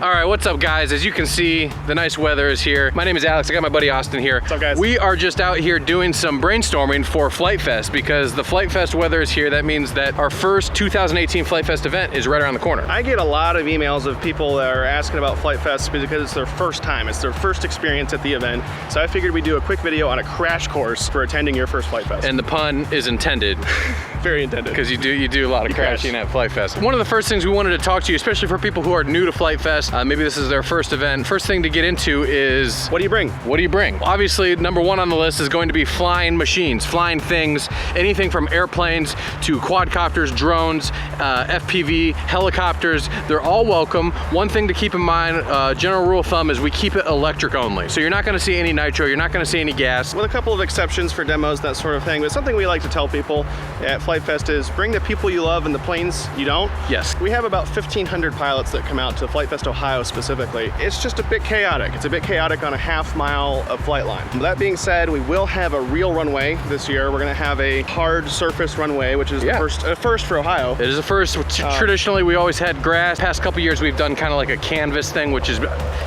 All right, what's up guys? As you can see, the nice weather is here. My name is Alex, I got my buddy Austin here. What's up guys? We are just out here doing some brainstorming for Flite Fest because the Flite Fest weather is here. That means that our first 2018 Flite Fest event is right around the corner. I get a lot of emails of people that are asking about Flite Fest because it's their first time. It's their first experience at the event. So I figured we'd do a quick video on a crash course for attending your first Flite Fest. And the pun is intended. Very intended. Because you do a lot of crashing at Flite Fest. One of the first things we wanted to talk to you, especially for people who are new to Flite Fest, maybe this is their first event. First thing to get into is... What do you bring? What do you bring? Obviously, number one on the list is going to be flying machines, flying things, anything from airplanes to quadcopters, drones, FPV, helicopters. They're all welcome. One thing to keep in mind, general rule of thumb, is we keep it electric only. So you're not gonna see any nitro, you're not gonna see any gas. With a couple of exceptions for demos, that sort of thing, but something we like to tell people at Flite Fest is bring the people you love and the planes you don't. Yes. We have about 1,500 pilots that come out to Flite Fest Ohio specifically. It's just a bit chaotic. It's a bit chaotic on a half mile of flight line. That being said, we will have a real runway this year. We're gonna have a hard surface runway, which is the first for Ohio. It is a first. Traditionally, we always had grass. Past couple years, we've done kind of like a canvas thing, which is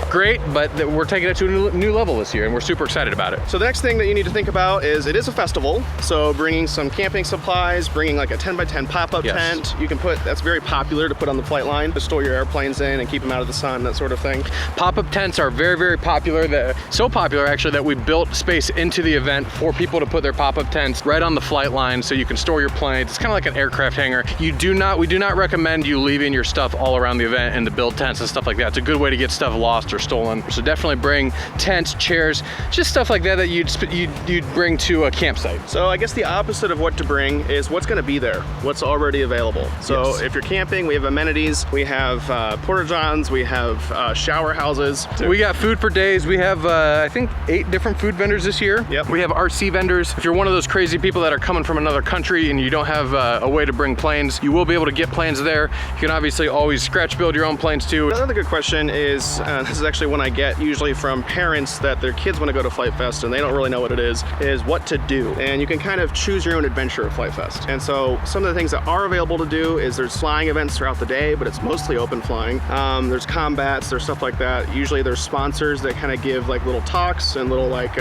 great, but we're taking it to a new level this year, and we're super excited about it. So the next thing that you need to think about is it is a festival, so bringing some camping supplies, bringing like a 10x10 pop-up tent. You can put, that's very popular to put on the flight line to store your airplanes in and keep them out of the sun, that sort of thing. Pop-up tents are very, very popular. So popular actually that we built space into the event for people to put their pop-up tents right on the flight line so you can store your planes. It's kind of like an aircraft hangar. We do not recommend you leaving your stuff all around the event and to build tents and stuff like that. It's a good way to get stuff lost or stolen. So definitely bring tents, chairs, just stuff like that you'd bring to a campsite. So I guess the opposite of what to bring is what's going to be there, what's already available. So if you're camping, we have amenities, we have porta-johns, we have shower houses. We got food for days. We have I think 8 different food vendors this year. Yep. We have RC vendors. If you're one of those crazy people that are coming from another country and you don't have a way to bring planes, you will be able to get planes there. You can obviously always scratch build your own planes too. Another good question is, this is actually one I get usually from parents that their kids want to go to Flite Fest and they don't really know what it is what to do. And you can kind of choose your own adventure at Flite Fest. And so some of the things that are available to do is there's flying events throughout the day, but it's mostly open flying. There's combats, there's stuff like that. Usually there's sponsors that kind of give like little talks and little like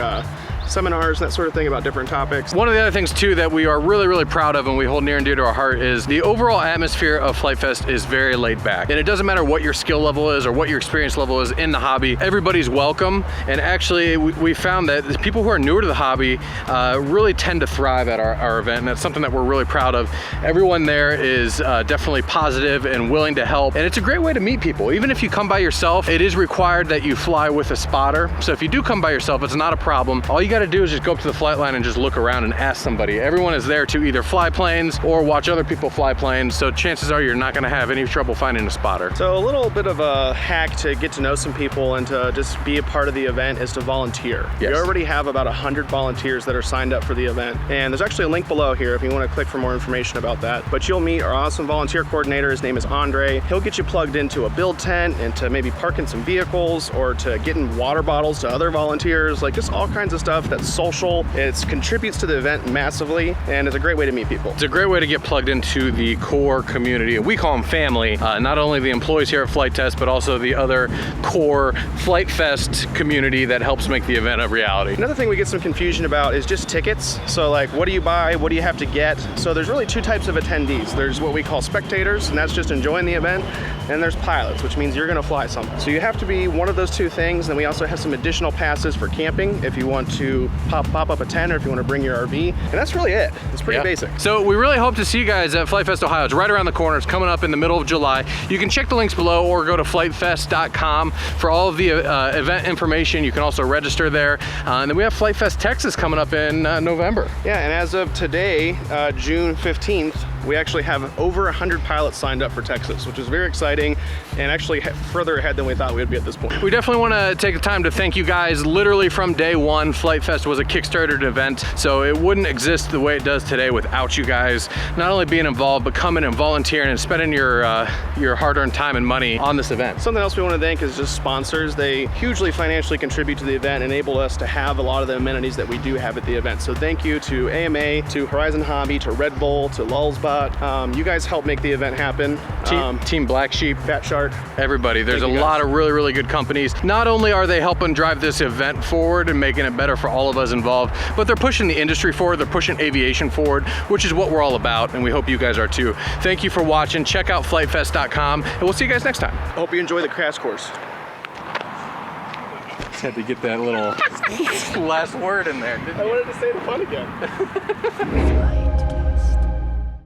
seminars and that sort of thing about different topics. One of the other things too that we are really, really proud of and we hold near and dear to our heart is the overall atmosphere of Flite Fest is very laid back. And it doesn't matter what your skill level is or what your experience level is in the hobby, everybody's welcome. And actually we found that the people who are newer to the hobby really tend to thrive at our event, and that's something that we're really proud of. Everyone there is definitely positive and willing to help, and it's a great way to meet people. Even if you come by yourself, it is required that you fly with a spotter. So if you do come by yourself, it's not a problem. All you got to do is just go up to the flight line and just look around and ask somebody. Everyone is there to either fly planes or watch other people fly planes, so chances are you're not going to have any trouble finding a spotter. So a little bit of a hack to get to know some people and to just be a part of the event is to volunteer. Yes. We already have about 100 volunteers that are signed up for the event, and there's actually a link below here if you want to click for more information about that. But you'll meet our awesome volunteer coordinator. His name is Andre. He'll get you plugged into a build tent and to maybe parking some vehicles or to getting water bottles to other volunteers, like just all kinds of stuff that's social. It contributes to the event massively, and it's a great way to meet people. It's a great way to get plugged into the core community. We call them family. Not only the employees here at Flite Test, but also the other core Flite Fest community that helps make the event a reality. Another thing we get some confusion about is just tickets. So like, what do you buy? What do you have to get? So there's really 2 types of attendees. There's what we call spectators, and that's just enjoying the event. And there's pilots, which means you're gonna fly something. So you have to be one of those 2 things. And we also have some additional passes for camping if you want to pop up a tent or if you want to bring your RV. And that's really it. It's pretty basic. So we really hope to see you guys at Flite Fest Ohio. It's right around the corner. It's coming up in the middle of July. You can check the links below or go to flitefest.com for all of the event information. You can also register there. And then we have Flite Fest Texas coming up in November. Yeah, and as of today, June 15th, we actually have over 100 pilots signed up for Texas, which is very exciting and actually further ahead than we thought we would be at this point. We definitely want to take the time to thank you guys. Literally from day one, Flite Fest was a Kickstarter event, so it wouldn't exist the way it does today without you guys not only being involved, but coming and volunteering and spending your hard-earned time and money on this event. Something else we want to thank is just sponsors. They hugely financially contribute to the event, enable us to have a lot of the amenities that we do have at the event. So thank you to AMA, to Horizon Hobby, to Red Bull, to Lulzbot. You guys help make the event happen. Team Black Sheep. Sheep, Fat Shark. Everybody. There's a lot of really, really good companies. Not only are they helping drive this event forward and making it better for all of us involved, but they're pushing the industry forward. They're pushing aviation forward, which is what we're all about, and we hope you guys are too. Thank you for watching. Check out flitefest.com, and we'll see you guys next time. Hope you enjoy the crash course. Just had to get that little last word in there, didn't you? I wanted to say the fun again.